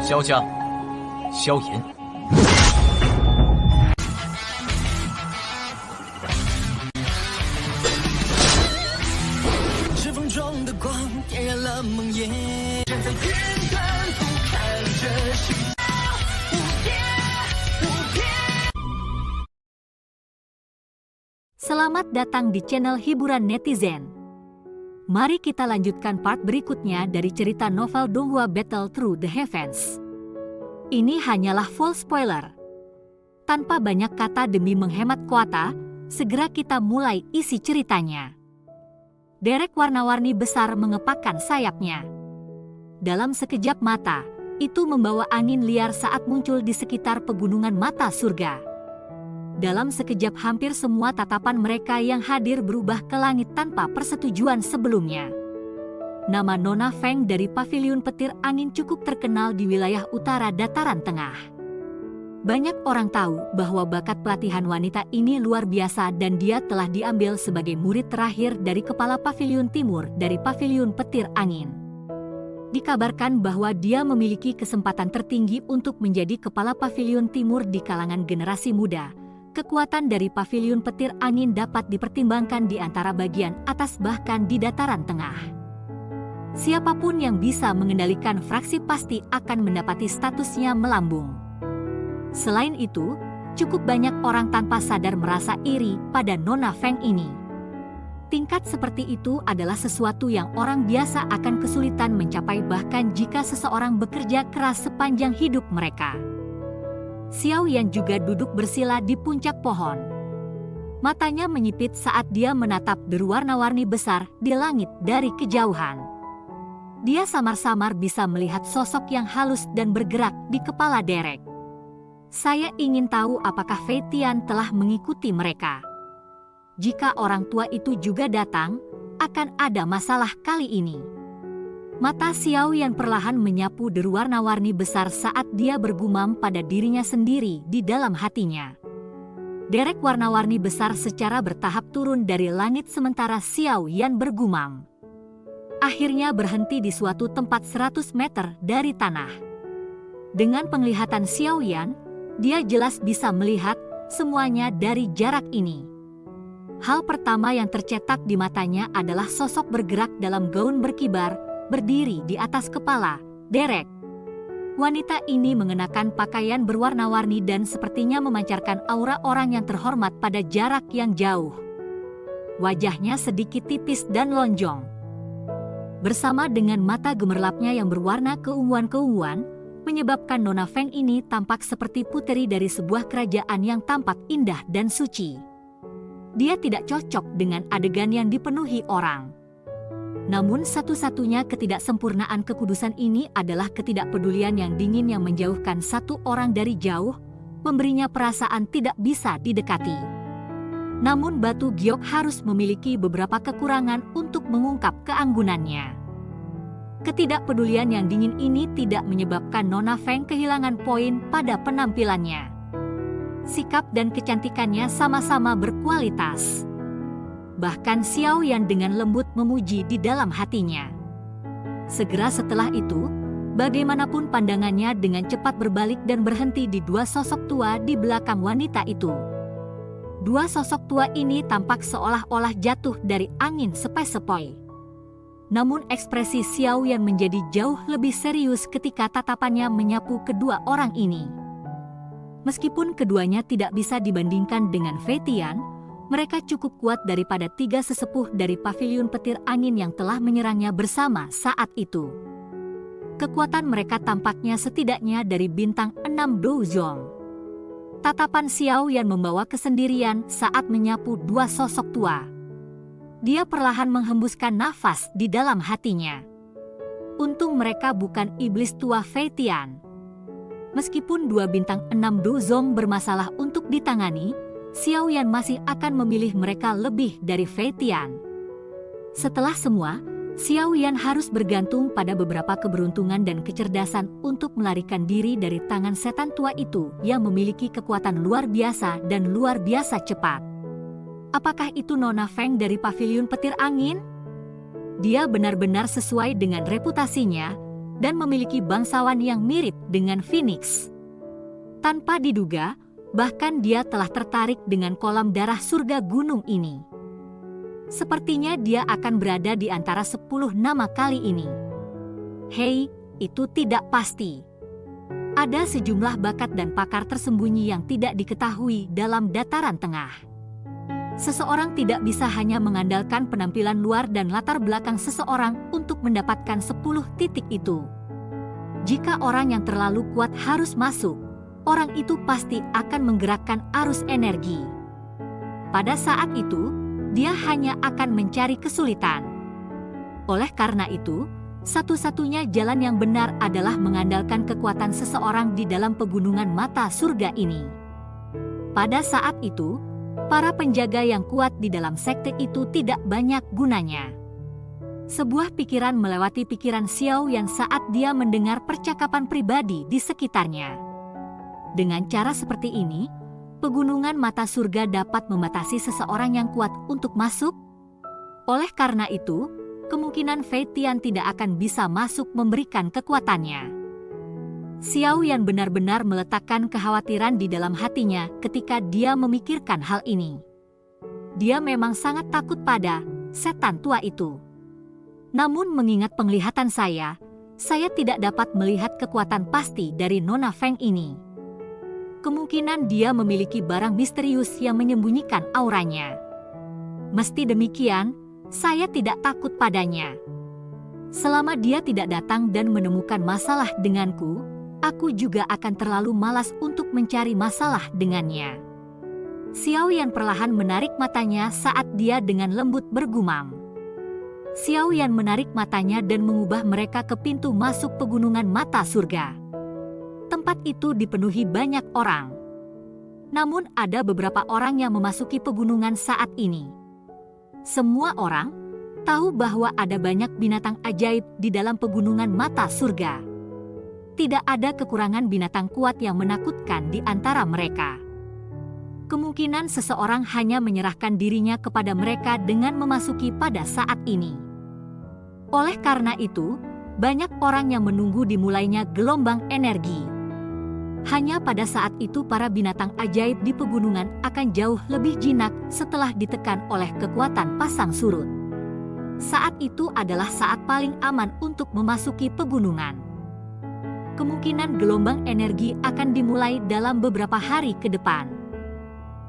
萧家、萧炎。指缝中的光点燃了梦魇，站在天端俯瞰着世界无边无边。 Selamat datang di channel hiburan netizen. Mari kita lanjutkan part berikutnya dari cerita novel Donghua Battle Through the Heavens. Ini hanyalah full spoiler. Tanpa banyak kata demi menghemat kuota, segera kita mulai isi ceritanya. Derek warna-warni besar mengepakkan sayapnya. Dalam sekejap mata, itu membawa angin liar saat muncul di sekitar pegunungan mata surga. Dalam sekejap hampir semua tatapan mereka yang hadir berubah ke langit tanpa persetujuan sebelumnya. Nama Nona Feng dari Paviliun Petir Angin cukup terkenal di wilayah utara dataran tengah. Banyak orang tahu bahwa bakat pelatihan wanita ini luar biasa dan dia telah diambil sebagai murid terakhir dari kepala Paviliun Timur dari Paviliun Petir Angin. Dikabarkan bahwa dia memiliki kesempatan tertinggi untuk menjadi kepala Paviliun Timur di kalangan generasi muda. Kekuatan dari Paviliun Petir Angin dapat dipertimbangkan di antara bagian atas bahkan di dataran tengah. Siapapun yang bisa mengendalikan fraksi pasti akan mendapati statusnya melambung. Selain itu, cukup banyak orang tanpa sadar merasa iri pada Nona Feng ini. Tingkat seperti itu adalah sesuatu yang orang biasa akan kesulitan mencapai bahkan jika seseorang bekerja keras sepanjang hidup mereka. Xiao Yan juga duduk bersila di puncak pohon. Matanya menyipit saat dia menatap deru warna-warni besar di langit dari kejauhan. Dia samar-samar bisa melihat sosok yang halus dan bergerak di kepala Derek. Saya ingin tahu apakah Fei Tian telah mengikuti mereka. Jika orang tua itu juga datang, akan ada masalah kali ini. Mata Xiao Yan perlahan menyapu deru warna-warni besar saat dia bergumam pada dirinya sendiri di dalam hatinya. Derek warna-warni besar secara bertahap turun dari langit sementara Xiao Yan bergumam. Akhirnya berhenti di suatu tempat 100 meter dari tanah. Dengan penglihatan Xiao Yan, dia jelas bisa melihat semuanya dari jarak ini. Hal pertama yang tercetak di matanya adalah sosok bergerak dalam gaun berkibar, berdiri di atas kepala Derek. Wanita ini mengenakan pakaian berwarna-warni dan sepertinya memancarkan aura orang yang terhormat pada jarak yang jauh. Wajahnya sedikit tipis dan lonjong. Bersama dengan mata gemerlapnya yang berwarna keunguan-keunguan, menyebabkan Nona Feng ini tampak seperti puteri dari sebuah kerajaan yang tampak indah dan suci. Dia tidak cocok dengan adegan yang dipenuhi orang. Namun satu-satunya ketidaksempurnaan kekudusan ini adalah ketidakpedulian yang dingin yang menjauhkan satu orang dari jauh, memberinya perasaan tidak bisa didekati. Namun batu giok harus memiliki beberapa kekurangan untuk mengungkap keanggunannya. Ketidakpedulian yang dingin ini tidak menyebabkan Nona Feng kehilangan poin pada penampilannya. Sikap dan kecantikannya sama-sama berkualitas. Bahkan Xiao Yan dengan lembut memuji di dalam hatinya. Segera setelah itu, bagaimanapun pandangannya dengan cepat berbalik dan berhenti di dua sosok tua di belakang wanita itu. Dua sosok tua ini tampak seolah-olah jatuh dari angin sepoi-sepoi. Namun ekspresi Xiao Yan menjadi jauh lebih serius ketika tatapannya menyapu kedua orang ini. Meskipun keduanya tidak bisa dibandingkan dengan Fei Tian, mereka cukup kuat daripada tiga sesepuh dari Paviliun Petir Angin yang telah menyerangnya bersama saat itu. Kekuatan mereka tampaknya setidaknya dari bintang 6 Douzong. Tatapan Xiao Yan membawa kesendirian saat menyapu dua sosok tua. Dia perlahan menghembuskan nafas di dalam hatinya. Untung mereka bukan iblis tua Fei Tian. Meskipun dua bintang 6 Douzong bermasalah untuk ditangani, Xiao Yan masih akan memilih mereka lebih dari Fei Tian. Setelah semua, Xiao Yan harus bergantung pada beberapa keberuntungan dan kecerdasan untuk melarikan diri dari tangan setan tua itu yang memiliki kekuatan luar biasa dan luar biasa cepat. Apakah itu Nona Feng dari Paviliun Petir Angin? Dia benar-benar sesuai dengan reputasinya, dan memiliki bangsawan yang mirip dengan Phoenix. Tanpa diduga, bahkan dia telah tertarik dengan kolam darah surga gunung ini. Sepertinya dia akan berada di antara 10 nama kali ini. Hei, itu tidak pasti. Ada sejumlah bakat dan pakar tersembunyi yang tidak diketahui dalam dataran tengah. Seseorang tidak bisa hanya mengandalkan penampilan luar dan latar belakang seseorang untuk mendapatkan 10 titik itu. Jika orang yang terlalu kuat harus masuk, orang itu pasti akan menggerakkan arus energi. Pada saat itu, dia hanya akan mencari kesulitan. Oleh karena itu, satu-satunya jalan yang benar adalah mengandalkan kekuatan seseorang di dalam pegunungan mata surga ini. Pada saat itu, para penjaga yang kuat di dalam sekte itu tidak banyak gunanya. Sebuah pikiran melewati pikiran Xiao Yan saat dia mendengar percakapan pribadi di sekitarnya. Dengan cara seperti ini, pegunungan mata surga dapat membatasi seseorang yang kuat untuk masuk. Oleh karena itu, kemungkinan Fei Tian tidak akan bisa masuk memberikan kekuatannya. Xiao Yan benar-benar meletakkan kekhawatiran di dalam hatinya ketika dia memikirkan hal ini. Dia memang sangat takut pada setan tua itu. Namun mengingat penglihatan saya tidak dapat melihat kekuatan pasti dari Nona Feng ini. Kemungkinan dia memiliki barang misterius yang menyembunyikan auranya. Meski demikian, saya tidak takut padanya. Selama dia tidak datang dan menemukan masalah denganku, aku juga akan terlalu malas untuk mencari masalah dengannya. Xiao Yan perlahan menarik matanya saat dia dengan lembut bergumam. Xiao Yan menarik matanya dan mengubah mereka ke pintu masuk pegunungan mata surga. Tempat itu dipenuhi banyak orang. Namun ada beberapa orang yang memasuki pegunungan saat ini. Semua orang tahu bahwa ada banyak binatang ajaib di dalam pegunungan mata surga. Tidak ada kekurangan binatang kuat yang menakutkan di antara mereka. Kemungkinan seseorang hanya menyerahkan dirinya kepada mereka dengan memasuki pada saat ini. Oleh karena itu, banyak orang yang menunggu dimulainya gelombang energi. Hanya pada saat itu para binatang ajaib di pegunungan akan jauh lebih jinak setelah ditekan oleh kekuatan pasang surut. Saat itu adalah saat paling aman untuk memasuki pegunungan. Kemungkinan gelombang energi akan dimulai dalam beberapa hari ke depan.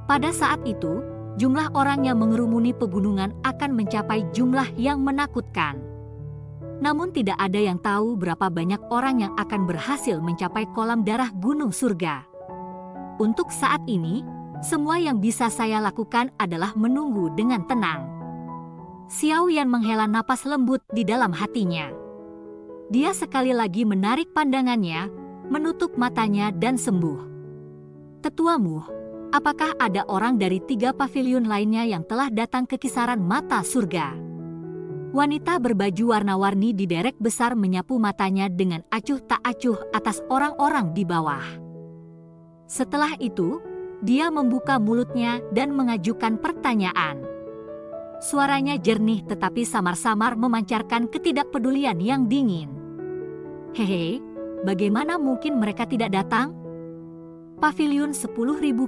Pada saat itu, jumlah orang yang mengerumuni pegunungan akan mencapai jumlah yang menakutkan. Namun tidak ada yang tahu berapa banyak orang yang akan berhasil mencapai kolam darah gunung surga. Untuk saat ini, semua yang bisa saya lakukan adalah menunggu dengan tenang. Xiao Yan menghela napas lembut di dalam hatinya. Dia sekali lagi menarik pandangannya, menutup matanya dan sembuh. Tetuamu, apakah ada orang dari 3 pavilion lainnya yang telah datang ke kisaran mata surga? Wanita berbaju warna-warni di derek besar menyapu matanya dengan acuh tak acuh atas orang-orang di bawah. Setelah itu, dia membuka mulutnya dan mengajukan pertanyaan. Suaranya jernih tetapi samar-samar memancarkan ketidakpedulian yang dingin. Hehe, bagaimana mungkin mereka tidak datang? Pavilion 10.000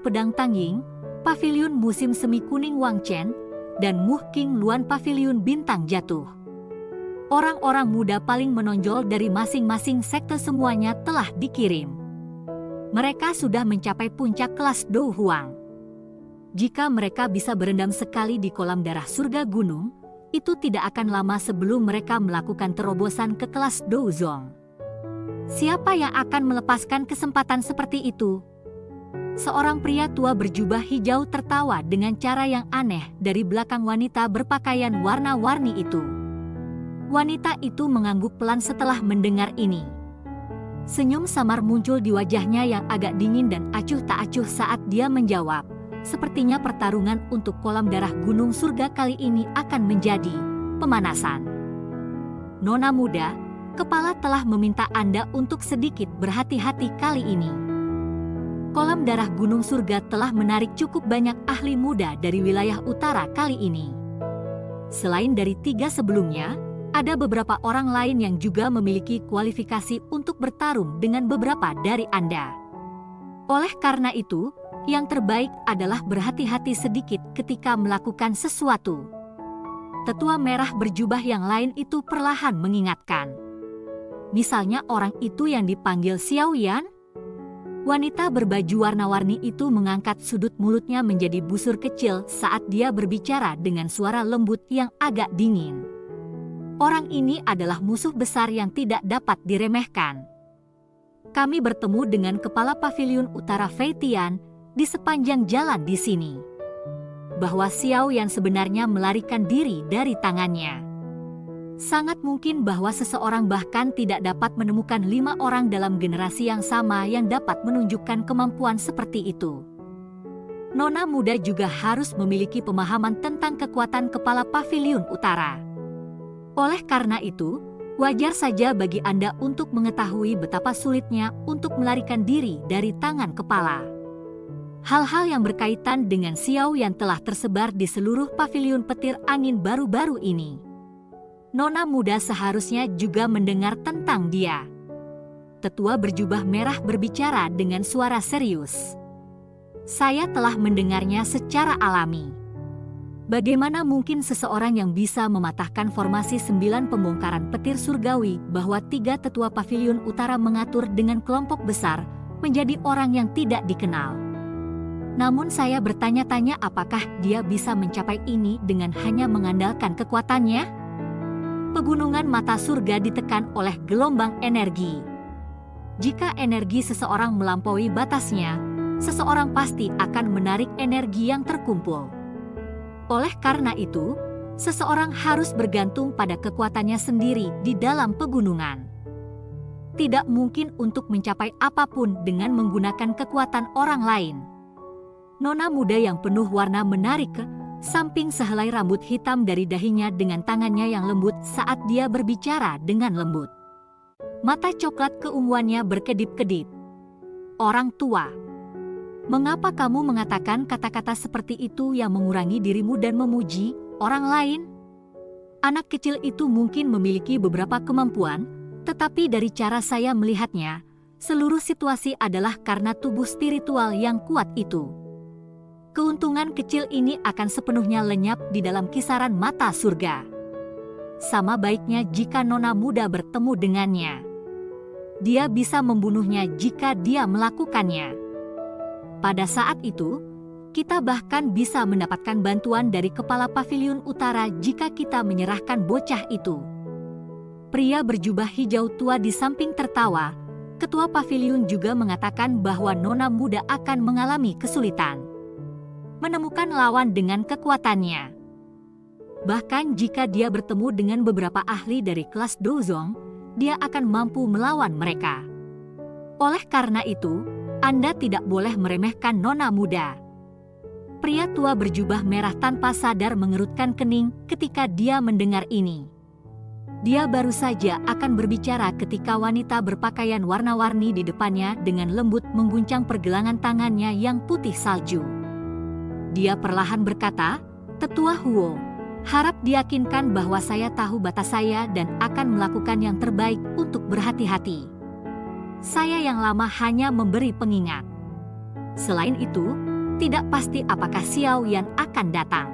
pedang Tangying, Pavilion musim semi kuning Wang Chen, dan Muh King Luan Pavilion bintang jatuh. Orang-orang muda paling menonjol dari masing-masing sekte semuanya telah dikirim. Mereka sudah mencapai puncak kelas Dou Huang. Jika mereka bisa berendam sekali di kolam darah surga gunung, itu tidak akan lama sebelum mereka melakukan terobosan ke kelas Dou Zong. Siapa yang akan melepaskan kesempatan seperti itu? Seorang pria tua berjubah hijau tertawa dengan cara yang aneh dari belakang wanita berpakaian warna-warni itu. Wanita itu mengangguk pelan setelah mendengar ini. Senyum samar muncul di wajahnya yang agak dingin dan acuh tak acuh saat dia menjawab, sepertinya pertarungan untuk kolam darah gunung surga kali ini akan menjadi pemanasan. Nona muda, kepala telah meminta Anda untuk sedikit berhati-hati kali ini. Kolam darah gunung surga telah menarik cukup banyak ahli muda dari wilayah utara kali ini. Selain dari 3 sebelumnya, Ada beberapa orang lain yang juga memiliki kualifikasi untuk bertarung dengan beberapa dari Anda. Oleh karena itu, yang terbaik adalah berhati-hati sedikit ketika melakukan sesuatu. Tetua merah berjubah yang lain itu perlahan mengingatkan. Misalnya orang itu yang dipanggil Xiao Yan? Wanita berbaju warna-warni itu mengangkat sudut mulutnya menjadi busur kecil saat dia berbicara dengan suara lembut yang agak dingin. Orang ini adalah musuh besar yang tidak dapat diremehkan. Kami bertemu dengan kepala paviliun utara Fei Tian di sepanjang jalan di sini. Bahwa Xiao Yan sebenarnya melarikan diri dari tangannya. Sangat mungkin bahwa seseorang bahkan tidak dapat menemukan 5 orang dalam generasi yang sama yang dapat menunjukkan kemampuan seperti itu. Nona muda juga harus memiliki pemahaman tentang kekuatan kepala paviliun utara. Oleh karena itu, wajar saja bagi Anda untuk mengetahui betapa sulitnya untuk melarikan diri dari tangan kepala. Hal-hal yang berkaitan dengan Xiao yang telah tersebar di seluruh paviliun petir angin baru-baru ini. Nona muda seharusnya juga mendengar tentang dia. Tetua berjubah merah berbicara dengan suara serius. Saya telah mendengarnya secara alami. Bagaimana mungkin seseorang yang bisa mematahkan formasi 9 pembongkaran petir surgawi bahwa 3 tetua paviliun utara mengatur dengan kelompok besar menjadi orang yang tidak dikenal. Namun saya bertanya-tanya apakah dia bisa mencapai ini dengan hanya mengandalkan kekuatannya? Pegunungan mata surga ditekan oleh gelombang energi. Jika energi seseorang melampaui batasnya, seseorang pasti akan menarik energi yang terkumpul. Oleh karena itu, seseorang harus bergantung pada kekuatannya sendiri di dalam pegunungan. Tidak mungkin untuk mencapai apapun dengan menggunakan kekuatan orang lain. Nona muda yang penuh warna menarik ke samping sehelai rambut hitam dari dahinya dengan tangannya yang lembut saat dia berbicara dengan lembut. Mata coklat keunguannya berkedip-kedip. Orang tua. Mengapa kamu mengatakan kata-kata seperti itu yang mengurangi dirimu dan memuji orang lain? Anak kecil itu mungkin memiliki beberapa kemampuan, tetapi dari cara saya melihatnya, seluruh situasi adalah karena tubuh spiritual yang kuat itu. Keuntungan kecil ini akan sepenuhnya lenyap di dalam kisaran mata surga. Sama baiknya jika nona muda bertemu dengannya. Dia bisa membunuhnya jika dia melakukannya. Pada saat itu, kita bahkan bisa mendapatkan bantuan dari kepala paviliun utara jika kita menyerahkan bocah itu. Pria berjubah hijau tua di samping tertawa. Ketua paviliun juga mengatakan bahwa nona muda akan mengalami kesulitan menemukan lawan dengan kekuatannya. Bahkan jika dia bertemu dengan beberapa ahli dari kelas Dozong, dia akan mampu melawan mereka. Oleh karena itu, Anda tidak boleh meremehkan nona muda. Pria tua berjubah merah tanpa sadar mengerutkan kening ketika dia mendengar ini. Dia baru saja akan berbicara ketika wanita berpakaian warna-warni di depannya dengan lembut mengguncang pergelangan tangannya yang putih salju. Dia perlahan berkata, "Tetua Huo, harap diyakinkan bahwa saya tahu batas saya dan akan melakukan yang terbaik untuk berhati-hati. Saya yang lama hanya memberi pengingat. Selain itu, tidak pasti apakah Xiao Yan akan datang."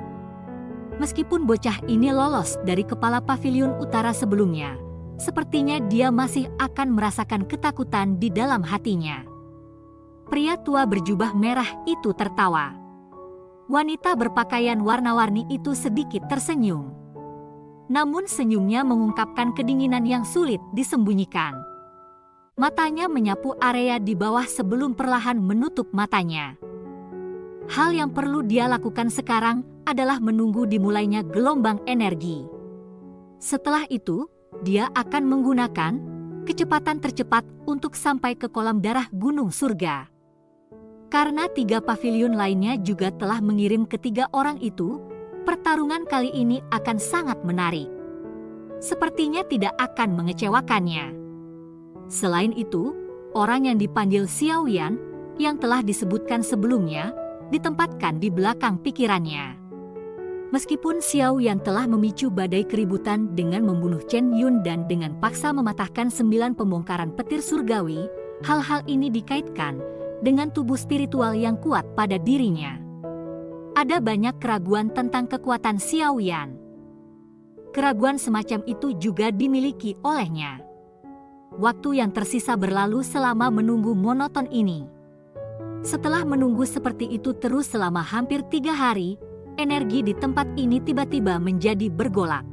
Meskipun bocah ini lolos dari kepala paviliun utara sebelumnya, sepertinya dia masih akan merasakan ketakutan di dalam hatinya. Pria tua berjubah merah itu tertawa. Wanita berpakaian warna-warni itu sedikit tersenyum. Namun senyumnya mengungkapkan kedinginan yang sulit disembunyikan. Matanya menyapu area di bawah sebelum perlahan menutup matanya. Hal yang perlu dia lakukan sekarang adalah menunggu dimulainya gelombang energi. Setelah itu, dia akan menggunakan kecepatan tercepat untuk sampai ke kolam darah gunung surga. Karena 3 paviliun lainnya juga telah mengirim ketiga orang itu, pertarungan kali ini akan sangat menarik. Sepertinya tidak akan mengecewakannya. Selain itu, orang yang dipanggil Xiao Yan, yang telah disebutkan sebelumnya, ditempatkan di belakang pikirannya. Meskipun Xiao Yan telah memicu badai keributan dengan membunuh Chen Yun dan dengan paksa mematahkan 9 pembongkaran petir surgawi, hal-hal ini dikaitkan dengan tubuh spiritual yang kuat pada dirinya. Ada banyak keraguan tentang kekuatan Xiao Yan. Keraguan semacam itu juga dimiliki olehnya. Waktu yang tersisa berlalu selama menunggu monoton ini. Setelah menunggu seperti itu terus selama hampir 3 hari, energi di tempat ini tiba-tiba menjadi bergolak.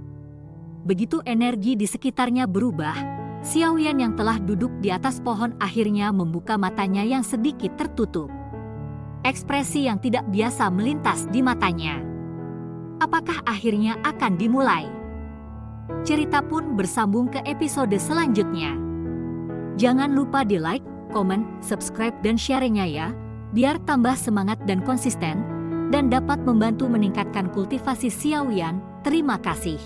Begitu energi di sekitarnya berubah, Xiao Yan yang telah duduk di atas pohon akhirnya membuka matanya yang sedikit tertutup. Ekspresi yang tidak biasa melintas di matanya. Apakah akhirnya akan dimulai? Cerita pun bersambung ke episode selanjutnya. Jangan lupa di like, komen, subscribe dan share-nya ya, biar tambah semangat dan konsisten, dan dapat membantu meningkatkan kultivasi Xiao Yan. Terima kasih.